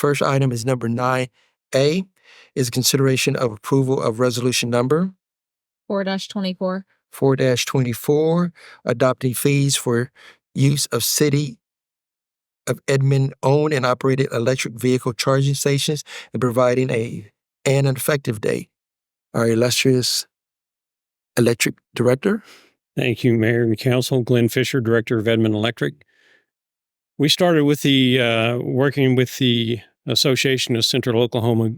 First item is number 9A, is consideration of approval of resolution number 4-24. 4-24, adopting fees for use of City of Edmond owned and operated electric vehicle charging stations and providing an effective date. Our illustrious electric director. Thank you, Mayor and Council. Glenn Fisher, Director of Edmond Electric. We started with working with the Association of Central Oklahoma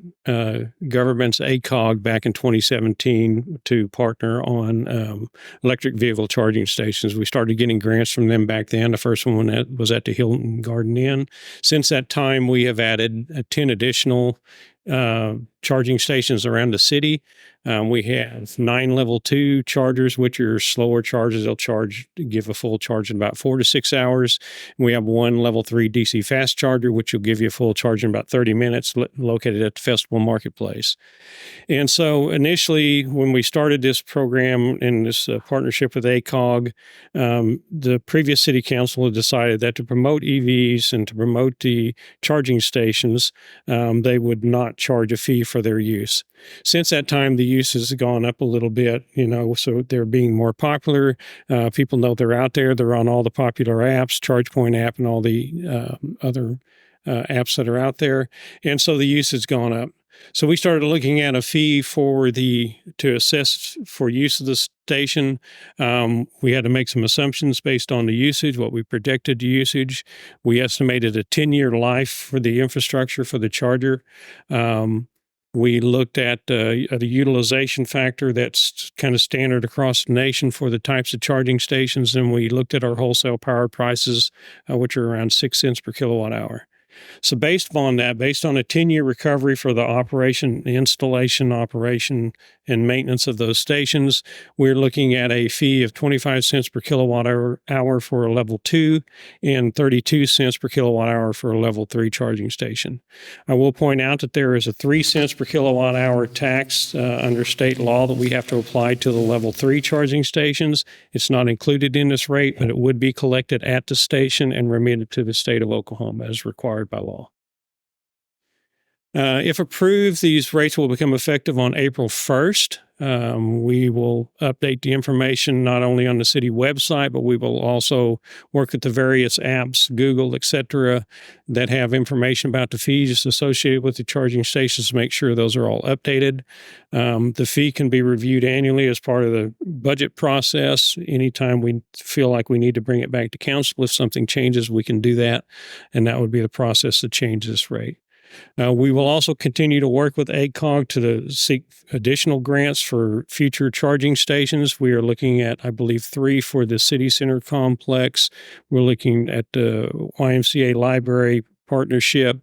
Governments, ACOG, back in 2017 to partner on electric vehicle charging stations. We started getting grants from them back then. The first one was at the Hilton Garden Inn. Since that time, we have added 10 additional charging stations around the city. We have 9 level 2 chargers, which are slower charges. They'll give a full charge in about 4 to 6 hours. We have 1 level 3 DC fast charger, which will give you a full charge in about 30 minutes, located at the Festival Marketplace. And so initially, when we started this program in this partnership with ACOG, the previous city council had decided that to promote EVs and to promote the charging stations, they would not charge a fee for their use. Since that time, the use has gone up a little bit, so they're being more popular. People know they're out there. They're on all the popular apps, ChargePoint app and all the other apps that are out there. And so the use has gone up. So we started looking at a fee to assess for use of the station. We had to make some assumptions based on the usage, what we predicted usage. We estimated a 10-year life for the infrastructure for the charger. We looked at the utilization factor that's kind of standard across the nation for the types of charging stations. And we looked at our wholesale power prices, which are around 6 cents per kilowatt hour. So based upon that, based on a 10-year recovery for the installation, operation, and maintenance of those stations, we're looking at a fee of 25 cents per kilowatt hour for a level 2 and 32 cents per kilowatt hour for a level 3 charging station. I will point out that there is a 3 cents per kilowatt hour tax under state law that we have to apply to the level 3 charging stations. It's not included in this rate, but it would be collected at the station and remitted to the state of Oklahoma as required by law. If approved, these rates will become effective on April 1st. We will update the information not only on the city website, but we will also work with the various apps, Google, etc., that have information about the fees associated with the charging stations to make sure those are all updated. The fee can be reviewed annually as part of the budget process. Anytime we feel like we need to bring it back to council, if something changes, we can do that, and that would be the process to change this rate. We will also continue to work with ACOG to seek additional grants for future charging stations. We are looking at, I believe, 3 for the City Center complex. We're looking at the YMCA library partnership,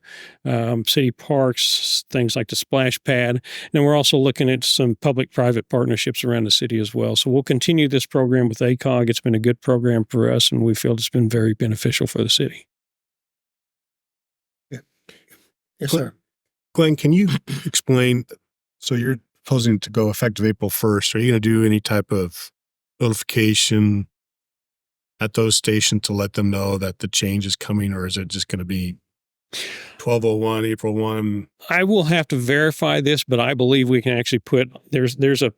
city parks, things like the splash pad. And we're also looking at some public-private partnerships around the city as well. So we'll continue this program with ACOG. It's been a good program for us, and we feel it's been very beneficial for the city. Yes, sir. Glenn, can you explain, so you're proposing to go effective April 1st. Are you going to do any type of notification at those stations to let them know that the change is coming, or is it just going to be 12/01, April 1? I will have to verify this, but I believe we can actually there's a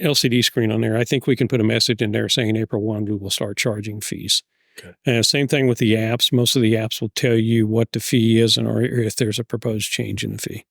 LCD screen on there. I think we can put a message in there saying April 1, we will start charging fees. Okay. Same thing with the apps. Most of the apps will tell you what the fee is or if there's a proposed change in the fee.